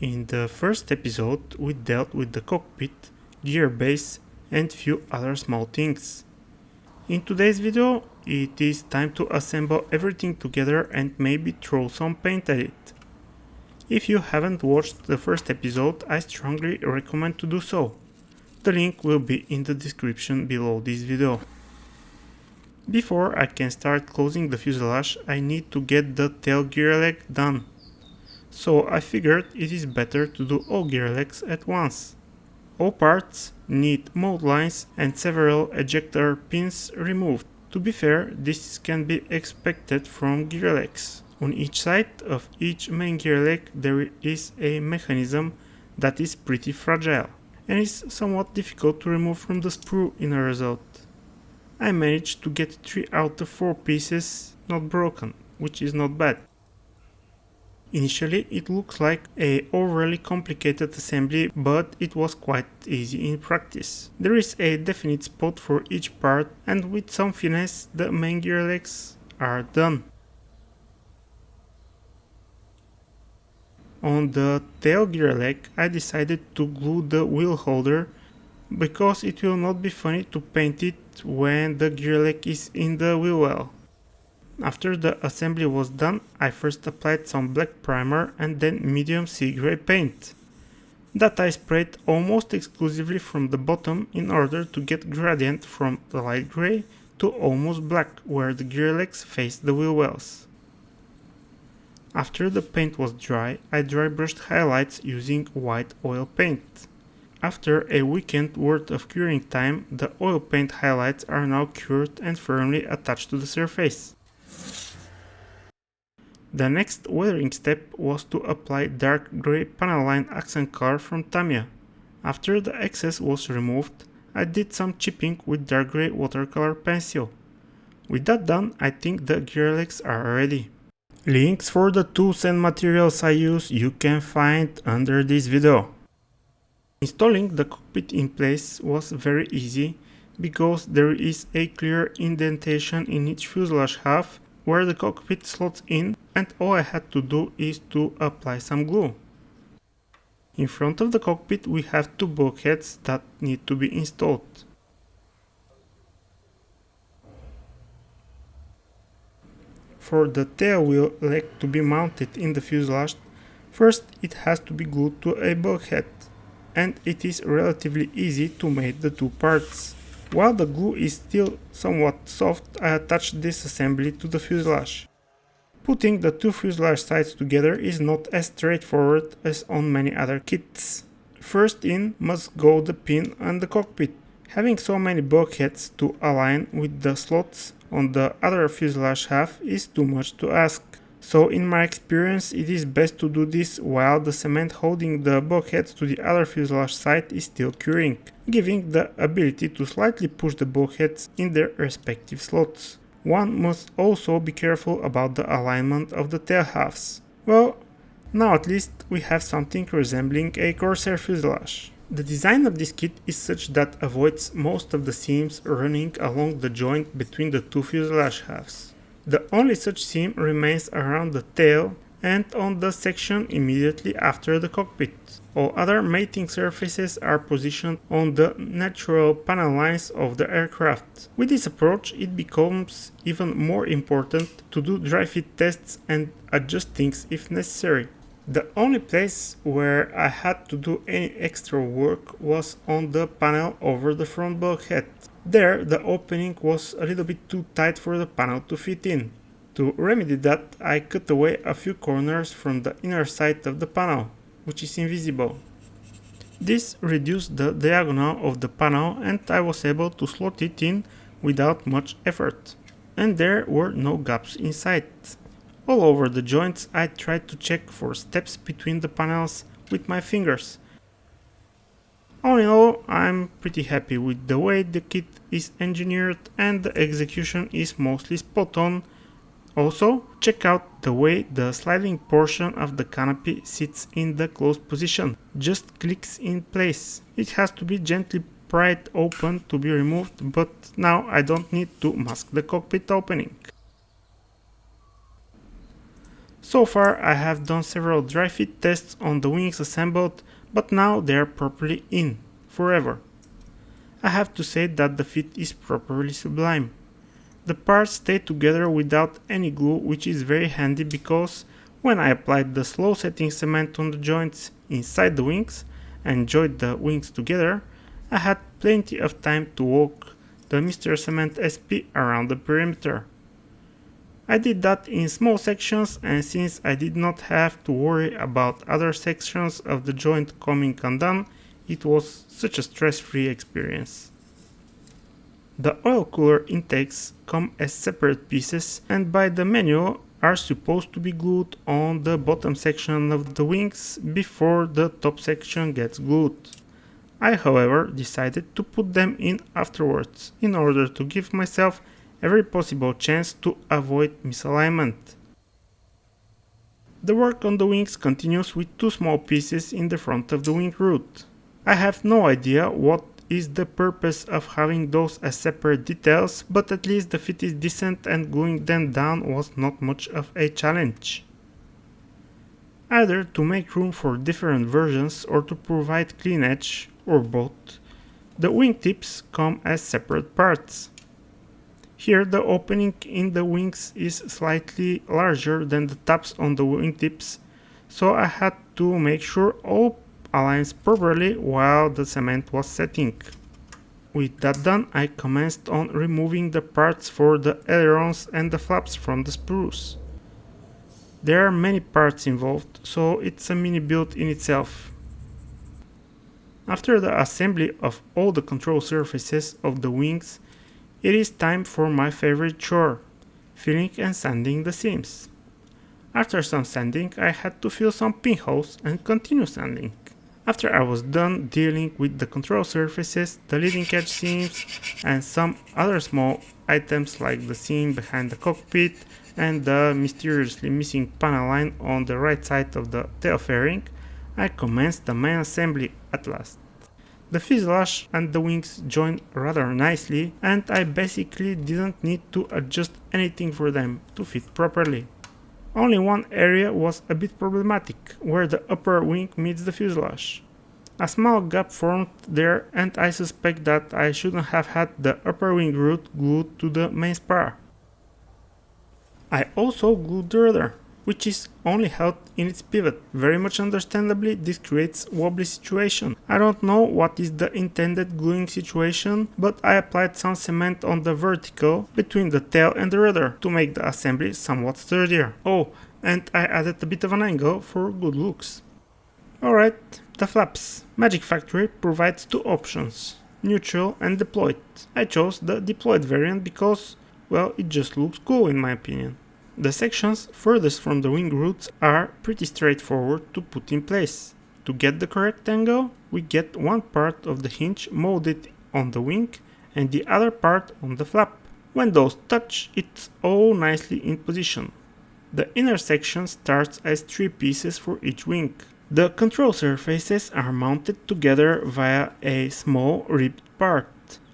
In the first episode, we dealt with the cockpit, gear base, and few other small things. In today's video, it is time to assemble everything together and maybe throw some paint at it. If you haven't watched the first episode, I strongly recommend to do so. The link will be in the description below this video. Before I can start closing the fuselage, I need to get the tail gear leg done. So I figured it is better to do all gear legs at once. All parts need mold lines and several ejector pins removed. To be fair, this can be expected from gear legs. On each side of each main gear leg there is a mechanism that is pretty fragile and is somewhat difficult to remove from the sprue in a result. I managed to get 3 out of 4 pieces not broken, which is not bad. Initially it looks like a overly complicated assembly, but it was quite easy in practice. There is a definite spot for each part, and with some finesse the main gear legs are done. On the tail gear leg I decided to glue the wheel holder because it will not be funny to paint it when the gear leg is in the wheel well. After the assembly was done, I first applied some black primer and then medium sea gray paint. That I sprayed almost exclusively from the bottom in order to get gradient from the light gray to almost black where the gear legs face the wheel wells. After the paint was dry, I dry brushed highlights using white oil paint. After a weekend worth of curing time, the oil paint highlights are now cured and firmly attached to the surface. The next weathering step was to apply dark grey panel line accent color from Tamiya. After the excess was removed, I did some chipping with dark grey watercolor pencil. With that done, I think the gear legs are ready. Links for the tools and materials I use you can find under this video. Installing the cockpit in place was very easy because there is a clear indentation in each fuselage half where the cockpit slots in, and all I had to do is to apply some glue. In front of the cockpit we have 2 bulkheads that need to be installed. For the tail wheel leg to be mounted in the fuselage, first it has to be glued to a bulkhead, and it is relatively easy to mate the 2 parts. While the glue is still somewhat soft, I attached this assembly to the fuselage. Putting the 2 fuselage sides together is not as straightforward as on many other kits. First in must go the pin on the cockpit. Having so many bulkheads to align with the slots on the other fuselage half is too much to ask. So in my experience it is best to do this while the cement holding the bulkheads to the other fuselage side is still curing, giving the ability to slightly push the bulkheads in their respective slots. One must also be careful about the alignment of the tail halves. Well, now at least we have something resembling a Corsair fuselage. The design of this kit is such that avoids most of the seams running along the joint between the 2 fuselage halves. The only such seam remains around the tail and on the section immediately after the cockpit. All other mating surfaces are positioned on the natural panel lines of the aircraft. With this approach, it becomes even more important to do dry fit tests and adjust things if necessary. The only place where I had to do any extra work was on the panel over the front bulkhead. There, the opening was a little bit too tight for the panel to fit in. To remedy that, I cut away a few corners from the inner side of the panel, which is invisible. This reduced the diagonal of the panel and I was able to slot it in without much effort. And there were no gaps inside. All over the joints I tried to check for steps between the panels with my fingers. All in all, I'm pretty happy with the way the kit is engineered and the execution is mostly spot on. Also, check out the way the sliding portion of the canopy sits in the closed position, just clicks in place. It has to be gently pried open to be removed, but now I don't need to mask the cockpit opening. So far I have done several dry fit tests on the wings assembled, but now they are properly in, forever. I have to say that the fit is properly sublime. The parts stay together without any glue, which is very handy because when I applied the slow setting cement on the joints inside the wings and joined the wings together, I had plenty of time to walk the Mr. Cement SP around the perimeter. I did that in small sections, and since I did not have to worry about other sections of the joint coming undone, it was such a stress-free experience. The oil cooler intakes come as separate pieces and by the manual are supposed to be glued on the bottom section of the wings before the top section gets glued. I, however, decided to put them in afterwards in order to give myself every possible chance to avoid misalignment. The work on the wings continues with two small pieces in the front of the wing root. I have no idea what is the purpose of having those as separate details, but at least the fit is decent and gluing them down was not much of a challenge. Either to make room for different versions or to provide clean edge, or both, the wingtips come as separate parts. Here the opening in the wings is slightly larger than the tabs on the wingtips, so I had to make sure all aligns properly while the cement was setting. With that done, I commenced on removing the parts for the ailerons and the flaps from the sprues. There are many parts involved, so it's a mini build in itself. After the assembly of all the control surfaces of the wings, it is time for my favorite chore, filling and sanding the seams. After some sanding, I had to fill some pinholes and continue sanding. After I was done dealing with the control surfaces, the leading edge seams, and some other small items like the seam behind the cockpit and the mysteriously missing panel line on the right side of the tail fairing, I commenced the main assembly at last. The fuselage and the wings joined rather nicely, and I basically didn't need to adjust anything for them to fit properly. Only one area was a bit problematic, where the upper wing meets the fuselage. A small gap formed there, and I suspect that I shouldn't have had the upper wing root glued to the main spar. I also glued the rudder, which is only held in its pivot. Very much understandably, this creates a wobbly situation. I don't know what is the intended gluing situation, but I applied some cement on the vertical between the tail and the rudder to make the assembly somewhat sturdier. Oh, and I added a bit of an angle for good looks. Alright, the flaps. Magic Factory provides two options, neutral and deployed. I chose the deployed variant because, well, it just looks cool in my opinion. The sections furthest from the wing roots are pretty straightforward to put in place. To get the correct angle, we get one part of the hinge molded on the wing and the other part on the flap. When those touch, it's all nicely in position. The inner section starts as 3 pieces for each wing. The control surfaces are mounted together via a small ribbed part.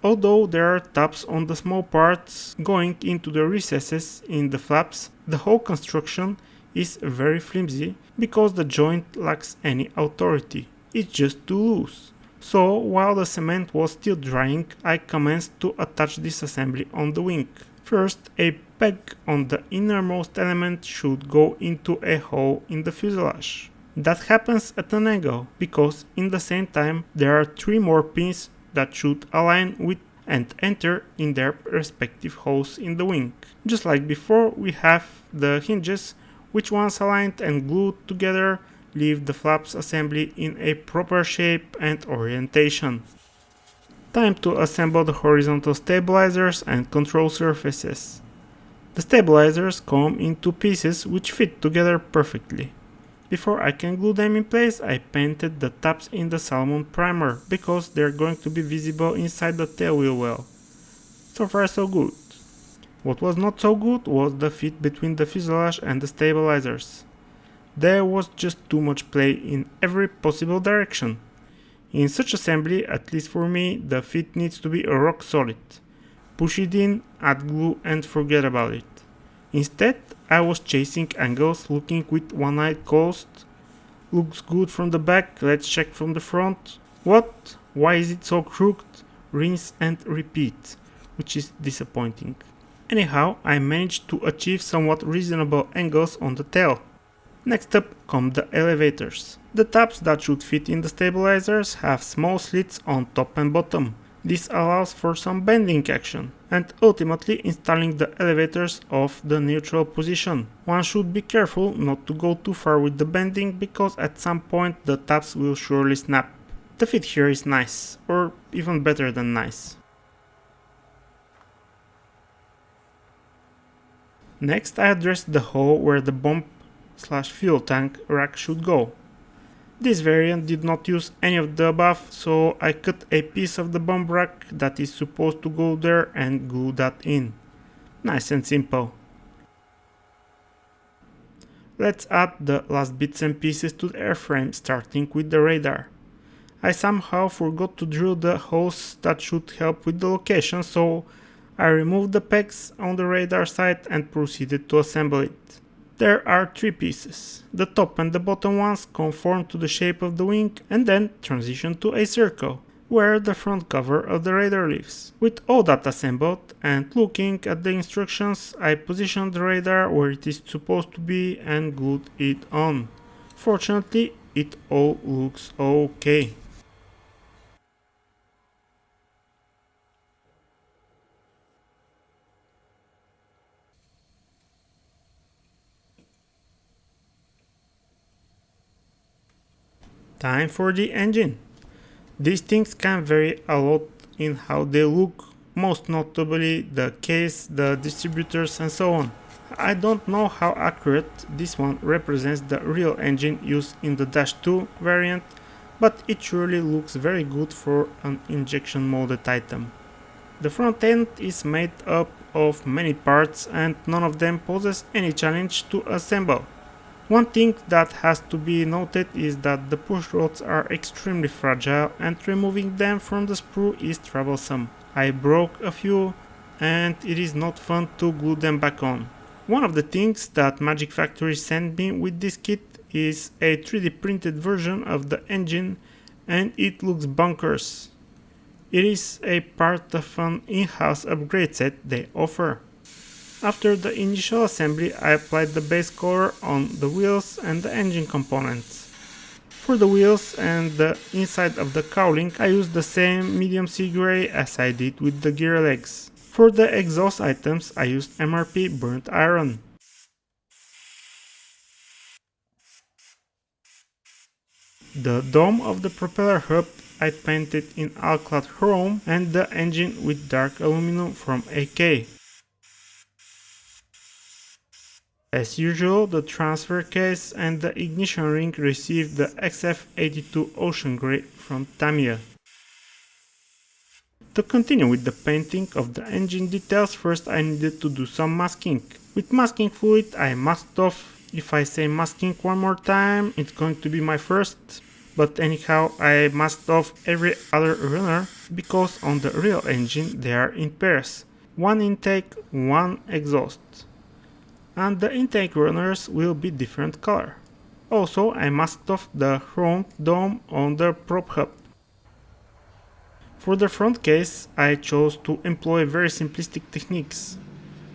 Although there are tabs on the small parts going into the recesses in the flaps, the whole construction is very flimsy because the joint lacks any authority. It's just too loose. So while the cement was still drying, I commenced to attach this assembly on the wing. First, a peg on the innermost element should go into a hole in the fuselage. That happens at an angle because in the same time there are 3 more pins that should align with and enter in their respective holes in the wing. Just like before, we have the hinges, which once aligned and glued together, leave the flaps assembly in a proper shape and orientation. Time to assemble the horizontal stabilizers and control surfaces. The stabilizers come in 2 pieces which fit together perfectly. Before I can glue them in place, I painted the tabs in the salmon primer, because they're going to be visible inside the tail wheel well. So far so good. What was not so good was the fit between the fuselage and the stabilizers. There was just too much play in every possible direction. In such assembly, at least for me, the fit needs to be rock solid. Push it in, add glue and forget about it. Instead, I was chasing angles, looking with one eye closed. Looks good from the back, let's check from the front. What? Why is it so crooked? Rinse and repeat, which is disappointing. Anyhow, I managed to achieve somewhat reasonable angles on the tail. Next up come the elevators. The tabs that should fit in the stabilizers have small slits on top and bottom. This allows for some bending action, and ultimately installing the elevators off the neutral position. One should be careful not to go too far with the bending, because at some point the tabs will surely snap. The fit here is nice, or even better than nice. Next I addressed the hole where the bomb/fuel tank rack should go. This variant did not use any of the above, so I cut a piece of the bomb rack that is supposed to go there and glue that in. Nice and simple. Let's add the last bits and pieces to the airframe, starting with the radar. I somehow forgot to drill the holes that should help with the location, so I removed the pegs on the radar side and proceeded to assemble it. There are three pieces. The top and the bottom ones conform to the shape of the wing and then transition to a circle, where the front cover of the radar lives. With all that assembled and looking at the instructions, I positioned the radar where it is supposed to be and glued it on. Fortunately, it all looks okay. Time for the engine. These things can vary a lot in how they look, most notably the case, the distributors and so on. I don't know how accurate this one represents the real engine used in the -2 variant, but it surely looks very good for an injection molded item. The front end is made up of many parts and none of them poses any challenge to assemble. One thing that has to be noted is that the push rods are extremely fragile and removing them from the sprue is troublesome. I broke a few and it is not fun to glue them back on. One of the things that Magic Factory sent me with this kit is a 3D printed version of the engine and it looks bonkers. It is a part of an in-house upgrade set they offer. After the initial assembly, I applied the base color on the wheels and the engine components. For the wheels and the inside of the cowling, I used the same medium sea gray as I did with the gear legs. For the exhaust items, I used MRP burnt iron. The dome of the propeller hub I painted in all-clad chrome and the engine with dark aluminum from AK. As usual, the transfer case and the ignition ring received the XF82 Ocean Grey from Tamiya. To continue with the painting of the engine details, first I needed to do some masking. With masking fluid I masked off. If I say masking one more time, it's going to be my first. But anyhow, I masked off every other runner because on the real engine they are in pairs. One intake, one exhaust. And the intake runners will be different color. Also, I masked off the chrome dome on the prop hub. For the front case, I chose to employ very simplistic techniques.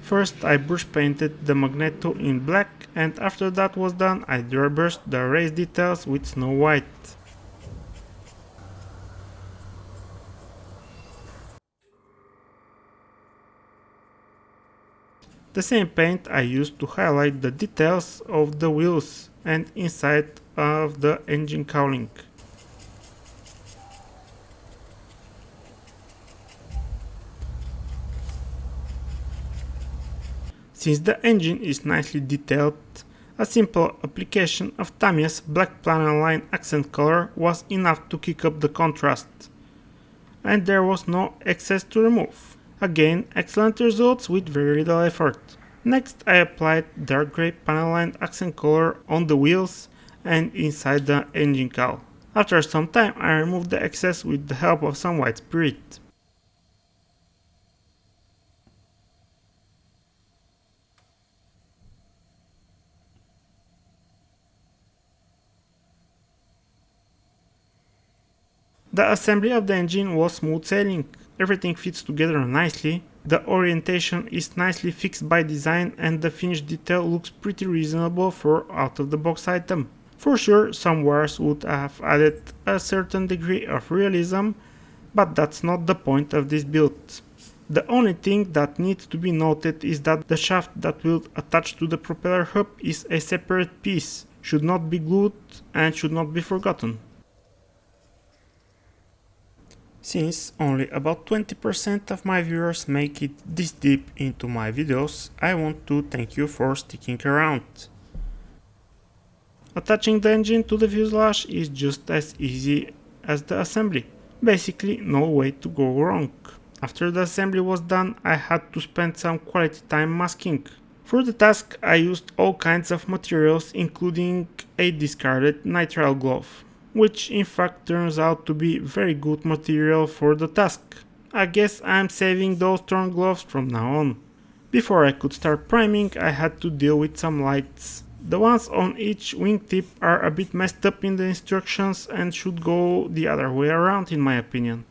First, I brush painted the magneto in black, and after that was done, I dry brushed the race details with snow white. The same paint I used to highlight the details of the wheels and inside of the engine cowling. Since the engine is nicely detailed, a simple application of Tamiya's black planar line accent color was enough to kick up the contrast. And there was no excess to remove. Again, excellent results with very little effort. Next, I applied dark grey panel line accent color on the wheels and inside the engine cowl. After some time, I removed the excess with the help of some white spirit. The assembly of the engine was smooth sailing. Everything fits together nicely. The orientation is nicely fixed by design and the finished detail looks pretty reasonable for out-of-the-box item. For sure, some wires would have added a certain degree of realism, but that's not the point of this build. The only thing that needs to be noted is that the shaft that will attach to the propeller hub is a separate piece, should not be glued and should not be forgotten. Since only about 20% of my viewers make it this deep into my videos, I want to thank you for sticking around. Attaching the engine to the fuselage is just as easy as the assembly. Basically, no way to go wrong. After the assembly was done, I had to spend some quality time masking. For the task, I used all kinds of materials, including a discarded nitrile glove, which in fact turns out to be very good material for the task. I guess I'm saving those torn gloves from now on. Before I could start priming, I had to deal with some lights. The ones on each wingtip are a bit messed up in the instructions and should go the other way around in my opinion.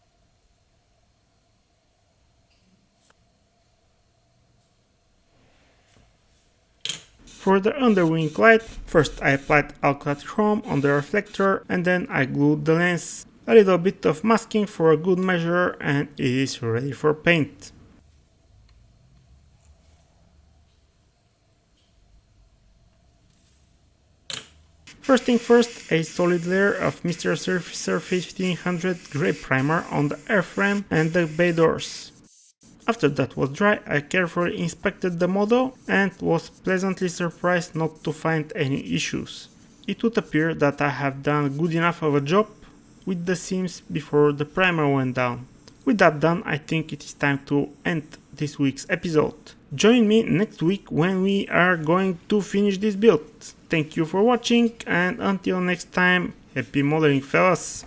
For the underwing light, first I applied alkyd chrome on the reflector and then I glued the lens. A little bit of masking for a good measure and it is ready for paint. First thing first, a solid layer of Mr. Surfacer 1500 grey primer on the airframe and the bay doors. After that was dry, I carefully inspected the model and was pleasantly surprised not to find any issues. It would appear that I have done good enough of a job with the seams before the primer went down. With that done, I think it is time to end this week's episode. Join me next week when we are going to finish this build. Thank you for watching and until next time, happy modeling fellas!